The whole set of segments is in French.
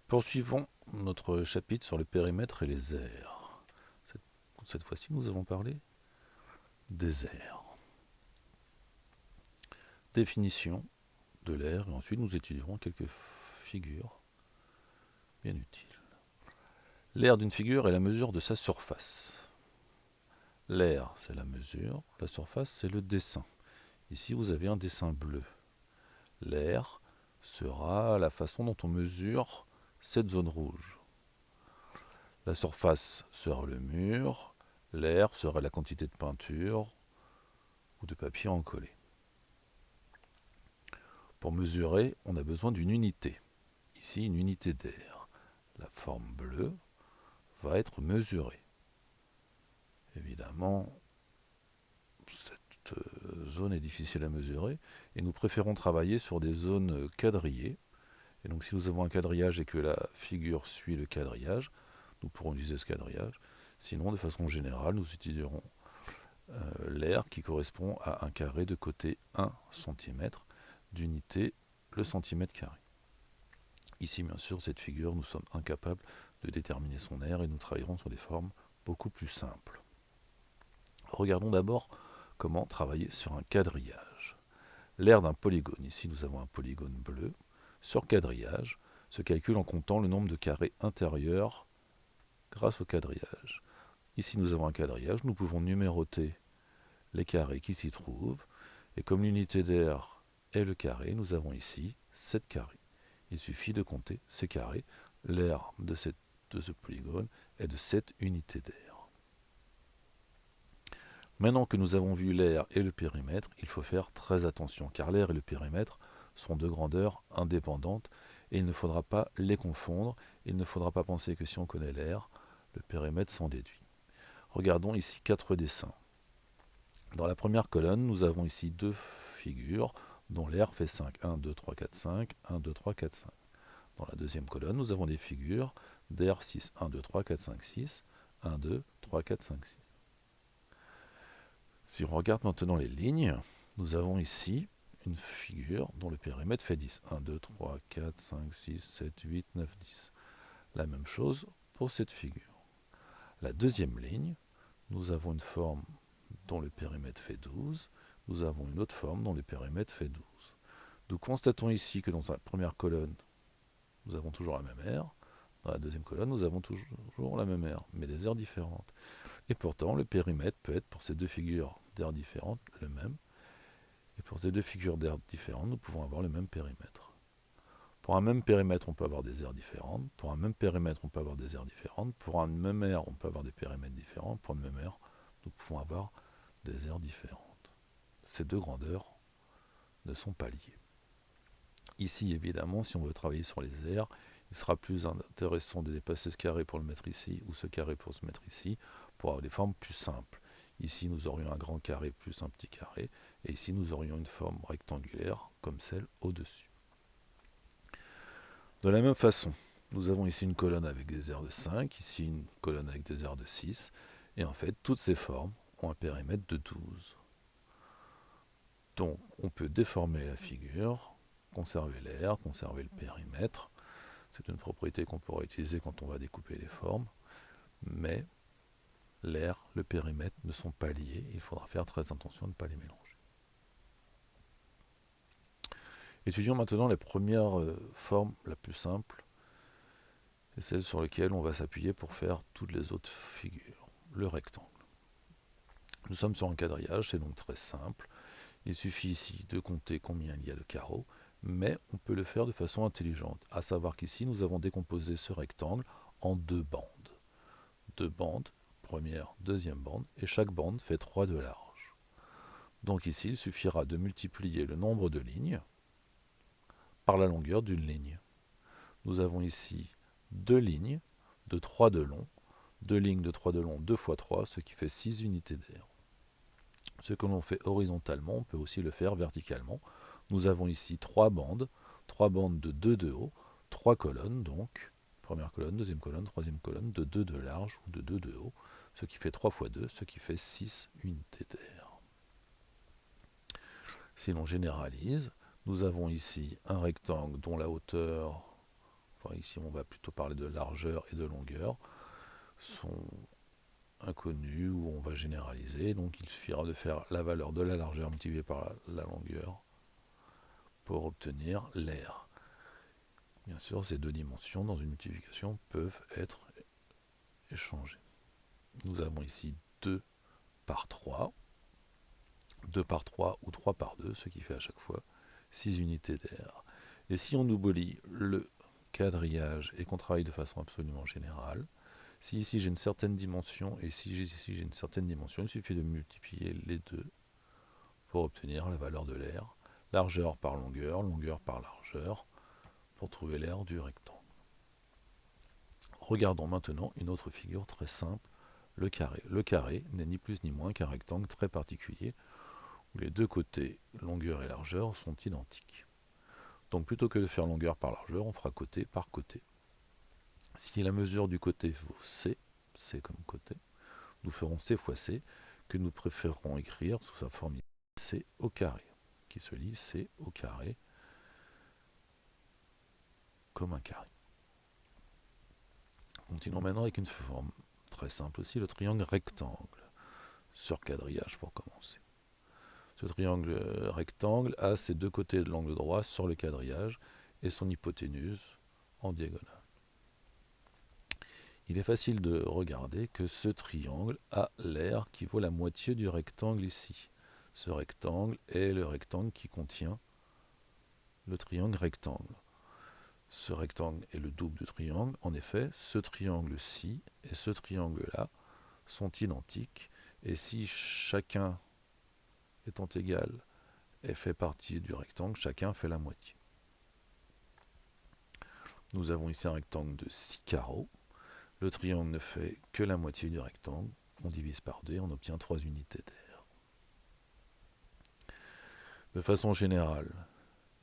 Poursuivons notre chapitre sur le périmètre et les aires. Cette fois-ci, nous allons parler des aires. Définition de l'aire, et ensuite nous étudierons quelques figures bien utiles. L'aire d'une figure est la mesure de sa surface. L'aire, c'est la mesure, la surface, c'est le dessin. Ici, vous avez un dessin bleu. L'aire sera la façon dont on mesure cette zone rouge. La surface sera le mur, l'aire sera la quantité de peinture ou de papier encollé. Pour mesurer, on a besoin d'une unité. Ici, une unité d'aire. La forme bleue va être mesurée. Évidemment, cette zone est difficile à mesurer et nous préférons travailler sur des zones quadrillées. Et donc si nous avons un quadrillage et que la figure suit le quadrillage, nous pourrons utiliser ce quadrillage. Sinon, de façon générale, nous utiliserons l'aire qui correspond à un carré de côté 1 cm d'unité le centimètre carré. Ici, bien sûr, cette figure, nous sommes incapables de déterminer son aire et nous travaillerons sur des formes beaucoup plus simples. Regardons d'abord comment travailler sur un quadrillage. L'aire d'un polygone, ici nous avons un polygone bleu, sur quadrillage, se calcule en comptant le nombre de carrés intérieurs grâce au quadrillage. Ici nous avons un quadrillage, nous pouvons numéroter les carrés qui s'y trouvent, et comme l'unité d'aire est le carré, nous avons ici 7 carrés. Il suffit de compter ces carrés. L'aire de ce polygone est de 7 unités d'aire. Maintenant que nous avons vu l'aire et le périmètre, il faut faire très attention, car l'aire et le périmètre sont de grandeur indépendante et il ne faudra pas les confondre. Il ne faudra pas penser que si on connaît l'aire, le périmètre s'en déduit. Regardons ici 4 dessins. Dans la première colonne, nous avons ici 2 figures dont l'aire fait 5. 1, 2, 3, 4, 5. 1, 2, 3, 4, 5. Dans la deuxième colonne, nous avons des figures d'aire 6. 1, 2, 3, 4, 5, 6. 1, 2, 3, 4, 5, 6. Si on regarde maintenant les lignes, nous avons ici une figure dont le périmètre fait 10. 1, 2, 3, 4, 5, 6, 7, 8, 9, 10. La même chose pour cette figure. La deuxième ligne, nous avons une forme dont le périmètre fait 12. Nous avons une autre forme dont le périmètre fait 12. Nous constatons ici que dans la première colonne, nous avons toujours la même aire. Dans la deuxième colonne, nous avons toujours la même aire, mais des aires différentes. Et pourtant, le périmètre peut être, pour ces deux figures d'aires différentes, le même. Et pour ces deux figures d'aires différentes, nous pouvons avoir le même périmètre. Pour un même périmètre, on peut avoir des aires différentes. Pour un même périmètre, on peut avoir des aires différentes. Pour une même aire, on peut avoir des périmètres différents. Pour une même aire, nous pouvons avoir des aires différentes. Ces deux grandeurs ne sont pas liées. Ici, évidemment, si on veut travailler sur les aires, il sera plus intéressant de dépasser ce carré pour le mettre ici, ou ce carré pour se mettre ici, pour avoir des formes plus simples. Ici, nous aurions un grand carré plus un petit carré, et ici, nous aurions une forme rectangulaire, comme celle au-dessus. De la même façon, nous avons ici une colonne avec des aires de 5, ici une colonne avec des aires de 6, et en fait, toutes ces formes ont un périmètre de 12. Donc, on peut déformer la figure, conserver l'aire, conserver le périmètre. C'est une propriété qu'on pourra utiliser quand on va découper les formes, mais l'aire, le périmètre ne sont pas liés. Il faudra faire très attention de ne pas les mélanger. Étudions maintenant la première forme la plus simple, et celle sur laquelle on va s'appuyer pour faire toutes les autres figures, le rectangle. Nous sommes sur un quadrillage, c'est donc très simple. Il suffit ici de compter combien il y a de carreaux, mais on peut le faire de façon intelligente, à savoir qu'ici nous avons décomposé ce rectangle en 2 bandes. 2 bandes, première, deuxième bande, et chaque bande fait 3 de large. Donc ici, il suffira de multiplier le nombre de lignes par la longueur d'une ligne. Nous avons ici 2 lignes de 3 de long, 2 lignes de 3 de long, 2 fois 3, ce qui fait 6 unités d'aire. Ce que l'on fait horizontalement, on peut aussi le faire verticalement. Nous avons ici 3 bandes de 2 de haut, 3 colonnes donc, première colonne, deuxième colonne, troisième colonne, de 2 de large ou de 2 de haut, ce qui fait 3 fois 2, ce qui fait 6 unités d'aire. Si l'on généralise, nous avons ici un rectangle dont la hauteur, ici on va plutôt parler de largeur et de longueur, sont inconnus ou on va généraliser. Donc il suffira de faire la valeur de la largeur multipliée par la longueur pour obtenir l'aire. Bien sûr, ces deux dimensions dans une multiplication peuvent être échangées. Nous avons ici 2 par 3, 2 par 3 ou 3 par 2, ce qui fait à chaque fois 6 unités d'air. Et si on oublie le quadrillage et qu'on travaille de façon absolument générale, si ici j'ai une certaine dimension et si ici j'ai une certaine dimension, il suffit de multiplier les deux pour obtenir la valeur de l'aire, largeur par longueur, longueur par largeur, pour trouver l'aire du rectangle. Regardons maintenant une autre figure très simple, le carré. Le carré n'est ni plus ni moins qu'un rectangle très particulier où les deux côtés, longueur et largeur, sont identiques. Donc plutôt que de faire longueur par largeur, on fera côté par côté. Si la mesure du côté vaut C, C comme côté, nous ferons C fois C, que nous préférerons écrire sous sa forme C au carré, qui se lit C au carré comme un carré. Continuons maintenant avec une forme très simple aussi, le triangle rectangle, sur quadrillage pour commencer. Ce triangle rectangle a ses deux côtés de l'angle droit sur le quadrillage et son hypoténuse en diagonale. Il est facile de regarder que ce triangle a l'aire qui vaut la moitié du rectangle ici. Ce rectangle est le rectangle qui contient le triangle rectangle. Ce rectangle est le double du triangle. En effet, ce triangle-ci et ce triangle-là sont identiques. Et si chacun étant égal et fait partie du rectangle, chacun fait la moitié. Nous avons ici un rectangle de 6 carreaux. Le triangle ne fait que la moitié du rectangle. On divise par 2 et on obtient 3 unités d'air. De façon générale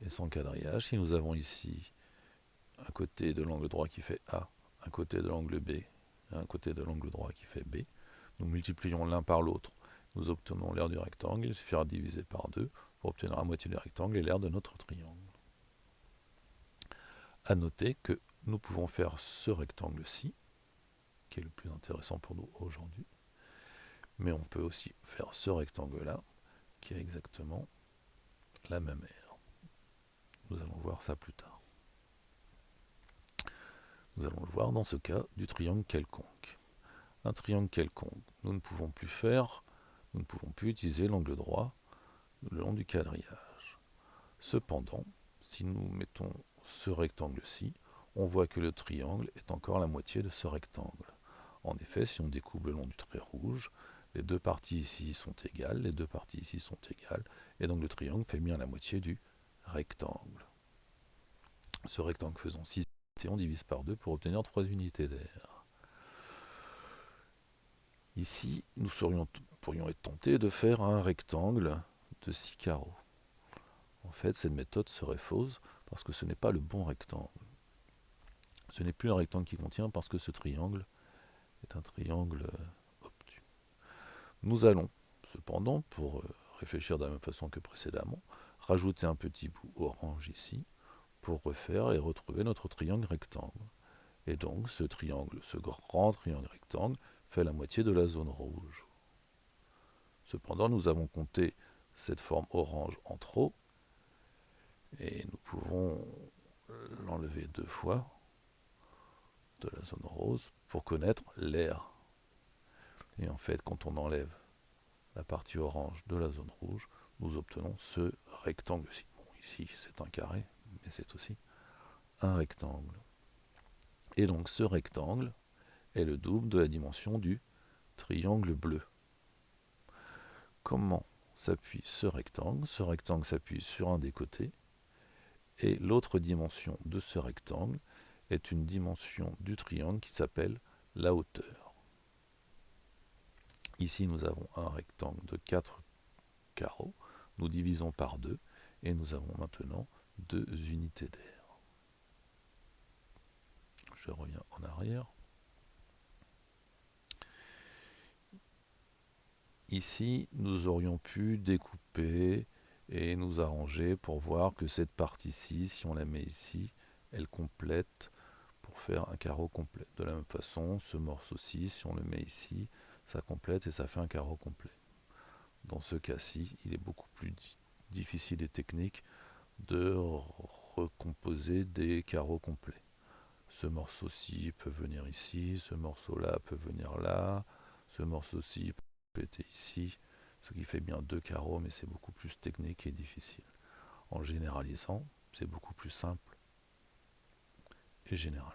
et sans quadrillage, si nous avons ici un côté de l'angle droit qui fait A, un côté de l'angle B et un côté de l'angle droit qui fait B, nous multiplions l'un par l'autre. Nous obtenons l'aire du rectangle, il suffira de diviser par 2 pour obtenir la moitié du rectangle et l'aire de notre triangle. A noter que nous pouvons faire ce rectangle-ci, qui est le plus intéressant pour nous aujourd'hui, mais on peut aussi faire ce rectangle-là, qui a exactement la même aire. Nous allons voir ça plus tard. Nous allons le voir dans ce cas du triangle quelconque. Un triangle quelconque, nous ne pouvons plus utiliser l'angle droit le long du quadrillage. Cependant, si nous mettons ce rectangle-ci, on voit que le triangle est encore la moitié de ce rectangle. En effet, si on découpe le long du trait rouge, les deux parties ici sont égales, les deux parties ici sont égales, et donc le triangle fait bien la moitié du rectangle. Ce rectangle faisant 6 unités, on divise par 2 pour obtenir 3 unités d'air. Ici, nous pourrions être tentés de faire un rectangle de 6 carreaux. En fait, cette méthode serait fausse parce que ce n'est pas le bon rectangle. Ce n'est plus un rectangle qui contient parce que ce triangle est un triangle obtus. Nous allons, cependant, pour réfléchir de la même façon que précédemment, rajouter un petit bout orange ici pour refaire et retrouver notre triangle rectangle. Et donc, ce grand triangle rectangle, fait la moitié de la zone rouge. Cependant, nous avons compté cette forme orange en trop, et nous pouvons l'enlever 2 fois de la zone rose pour connaître l'aire. Et en fait, quand on enlève la partie orange de la zone rouge, nous obtenons ce rectangle-ci. Bon, ici, c'est un carré, mais c'est aussi un rectangle. Et donc, ce rectangle est le double de la dimension du triangle bleu. Comment s'appuie ce rectangle? Ce rectangle s'appuie sur un des côtés, et l'autre dimension de ce rectangle est une dimension du triangle qui s'appelle la hauteur. Ici, nous avons un rectangle de 4 carreaux. Nous divisons par 2 et nous avons maintenant 2 unités d'air. Je reviens en arrière. Ici, nous aurions pu découper et nous arranger pour voir que cette partie-ci, si on la met ici, elle complète faire un carreau complet. De la même façon, ce morceau-ci, si on le met ici, ça complète et ça fait un carreau complet. Dans ce cas-ci, il est beaucoup plus difficile et technique de recomposer des carreaux complets. Ce morceau-ci peut venir ici, ce morceau-là peut venir là, ce morceau-ci peut être ici, ce qui fait bien 2 carreaux, mais c'est beaucoup plus technique et difficile. En généralisant, c'est beaucoup plus simple et général.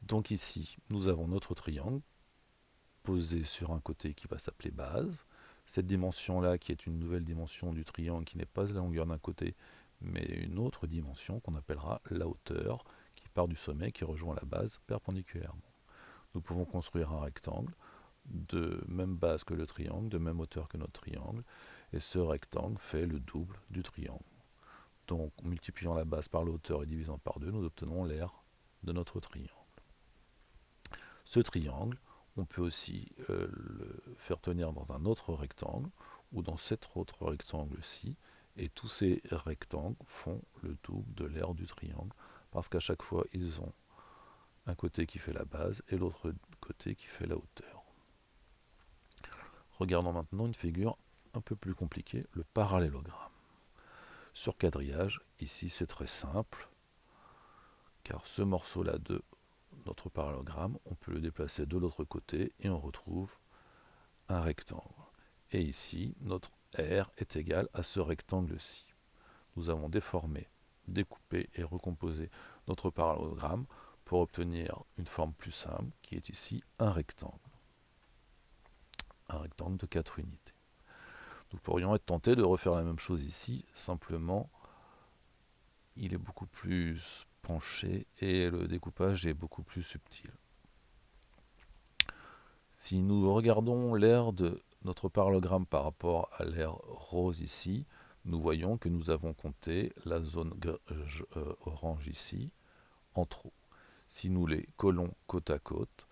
Donc ici, nous avons notre triangle posé sur un côté qui va s'appeler base. Cette dimension-là, qui est une nouvelle dimension du triangle, qui n'est pas la longueur d'un côté, mais une autre dimension qu'on appellera la hauteur, qui part du sommet, qui rejoint la base perpendiculairement. Nous pouvons construire un rectangle de même base que le triangle, de même hauteur que notre triangle, et ce rectangle fait le double du triangle. Donc, en multipliant la base par la hauteur et divisant par 2, nous obtenons l'aire de notre triangle. Ce triangle, on peut aussi le faire tenir dans un autre rectangle, ou dans cet autre rectangle-ci, et tous ces rectangles font le double de l'aire du triangle, parce qu'à chaque fois, ils ont un côté qui fait la base et l'autre côté qui fait la hauteur. Regardons maintenant une figure un peu plus compliquée, le parallélogramme. Sur quadrillage, ici c'est très simple, car ce morceau-là de notre parallélogramme, on peut le déplacer de l'autre côté et on retrouve un rectangle. Et ici, notre R est égal à ce rectangle-ci. Nous avons déformé, découpé et recomposé notre parallélogramme pour obtenir une forme plus simple, qui est ici un rectangle. Un rectangle de 4 unités. Nous pourrions être tentés de refaire la même chose ici, simplement il est beaucoup plus penché et le découpage est beaucoup plus subtil. Si nous regardons l'aire de notre parallélogramme par rapport à l'aire rose ici, nous voyons que nous avons compté la zone orange ici en trop. Si nous les collons côte à côte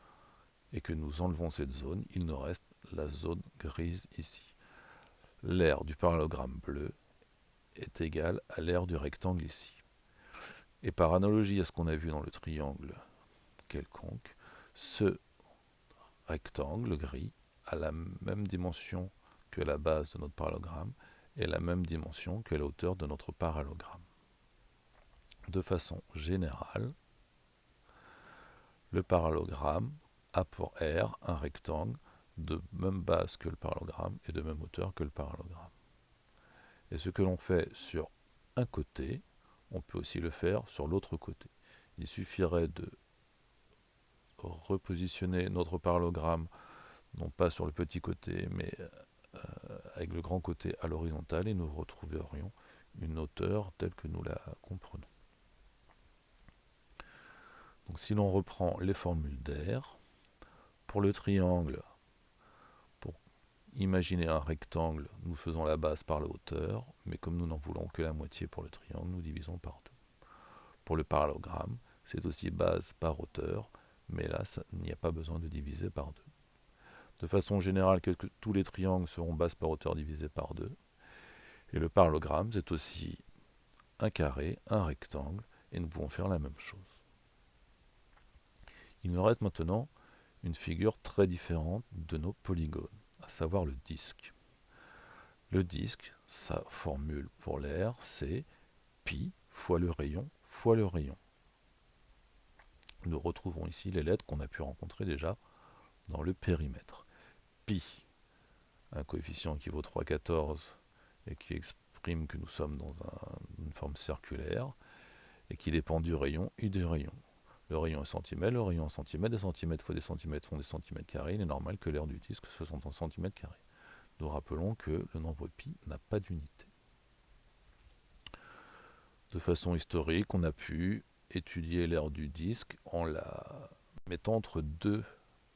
et que nous enlevons cette zone, il nous reste la zone grise ici. L'aire du parallélogramme bleu est égale à l'aire du rectangle ici. Et par analogie à ce qu'on a vu dans le triangle quelconque, ce rectangle gris a la même dimension que la base de notre parallélogramme et la même dimension que la hauteur de notre parallélogramme. De façon générale, le parallélogramme a pour R un rectangle de même base que le parallélogramme et de même hauteur que le parallélogramme. Et ce que l'on fait sur un côté, on peut aussi le faire sur l'autre côté. Il suffirait de repositionner notre parallélogramme, non pas sur le petit côté, mais avec le grand côté à l'horizontale, et nous retrouverions une hauteur telle que nous la comprenons. Donc si l'on reprend les formules d'R, pour le triangle, pour imaginer un rectangle, nous faisons la base par la hauteur, mais comme nous n'en voulons que la moitié pour le triangle, nous divisons par 2. Pour le parallélogramme, c'est aussi base par hauteur, mais là, il n'y a pas besoin de diviser par 2. De façon générale, tous les triangles seront base par hauteur divisé par 2. Et le parallélogramme, c'est aussi un carré, un rectangle, et nous pouvons faire la même chose. Il nous reste maintenant une figure très différente de nos polygones, à savoir le disque. Le disque, sa formule pour l'air, c'est pi fois le rayon fois le rayon. Nous retrouvons ici les lettres qu'on a pu rencontrer déjà dans le périmètre. Pi, un coefficient qui vaut 3,14 et qui exprime que nous sommes dans une forme circulaire et qui dépend du rayon et du rayon. Le rayon est centimètre, le rayon en centimètres, des centimètres fois des centimètres font des centimètres carrés, il est normal que l'aire du disque soit en centimètres carrés. Nous rappelons que le nombre pi n'a pas d'unité. De façon historique, on a pu étudier l'aire du disque en la mettant entre deux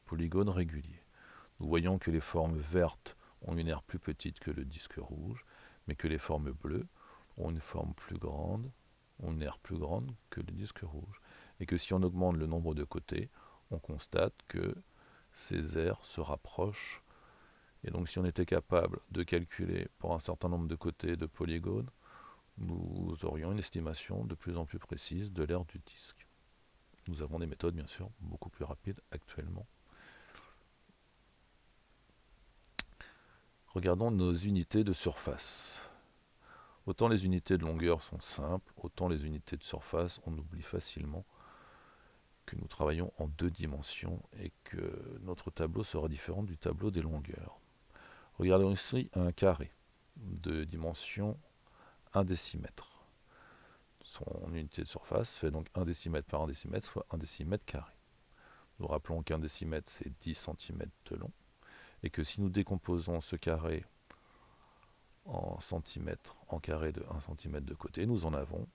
polygones réguliers. Nous voyons que les formes vertes ont une aire plus petite que le disque rouge, mais que les formes bleues ont une forme plus grande, ont une aire plus grande que le disque rouge. Et que si on augmente le nombre de côtés, on constate que ces aires se rapprochent. Et donc si on était capable de calculer pour un certain nombre de côtés de polygones, nous aurions une estimation de plus en plus précise de l'aire du disque. Nous avons des méthodes, bien sûr, beaucoup plus rapides actuellement. Regardons nos unités de surface. Autant les unités de longueur sont simples, autant les unités de surface, on oublie facilement que nous travaillons en 2 dimensions et que notre tableau sera différent du tableau des longueurs. Regardons ici un carré de dimension 1 décimètre. Son unité de surface fait donc 1 décimètre par 1 décimètre, soit 1 décimètre carré. Nous rappelons qu'un décimètre, c'est 10 cm de long, et que si nous décomposons ce carré en centimètres, en carré de 1 cm de côté, nous en avons,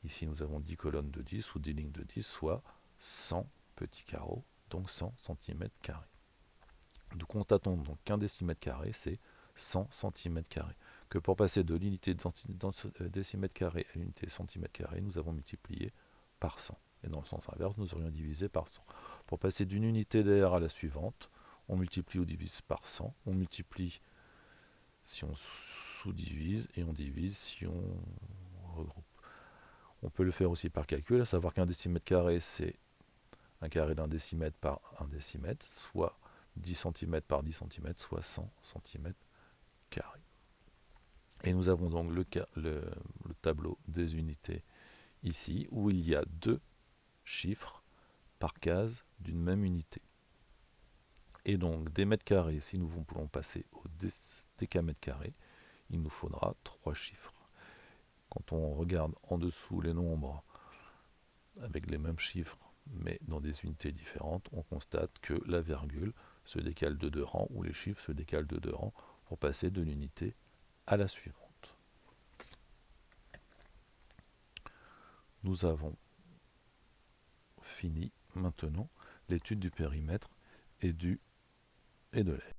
ici nous avons 10 colonnes de 10 ou 10 lignes de 10, soit 100 petits carreaux, donc 100 cm carrés. Nous constatons donc qu'un décimètre carré, c'est 100 cm carrés. Que pour passer de l'unité de décimètre carré à l'unité centimètre carré, nous avons multiplié par 100. Et dans le sens inverse, nous aurions divisé par 100. Pour passer d'une unité d'air à la suivante, on multiplie ou divise par 100. On multiplie si on sous-divise et on divise si on regroupe. On peut le faire aussi par calcul, à savoir qu'un décimètre carré, c'est un carré d'un décimètre par un décimètre, soit 10 cm par 10 cm, soit 100 cm carrés. Et nous avons donc le tableau des unités ici, où il y a 2 chiffres par case d'une même unité. Et donc des mètres carrés, si nous voulons passer au décamètre carré, il nous faudra 3 chiffres. Quand on regarde en dessous les nombres avec les mêmes chiffres, mais dans des unités différentes, on constate que la virgule se décale de 2 rangs, ou les chiffres se décalent de 2 rangs pour passer de l'unité à la suivante. Nous avons fini maintenant l'étude du périmètre et de l'aire.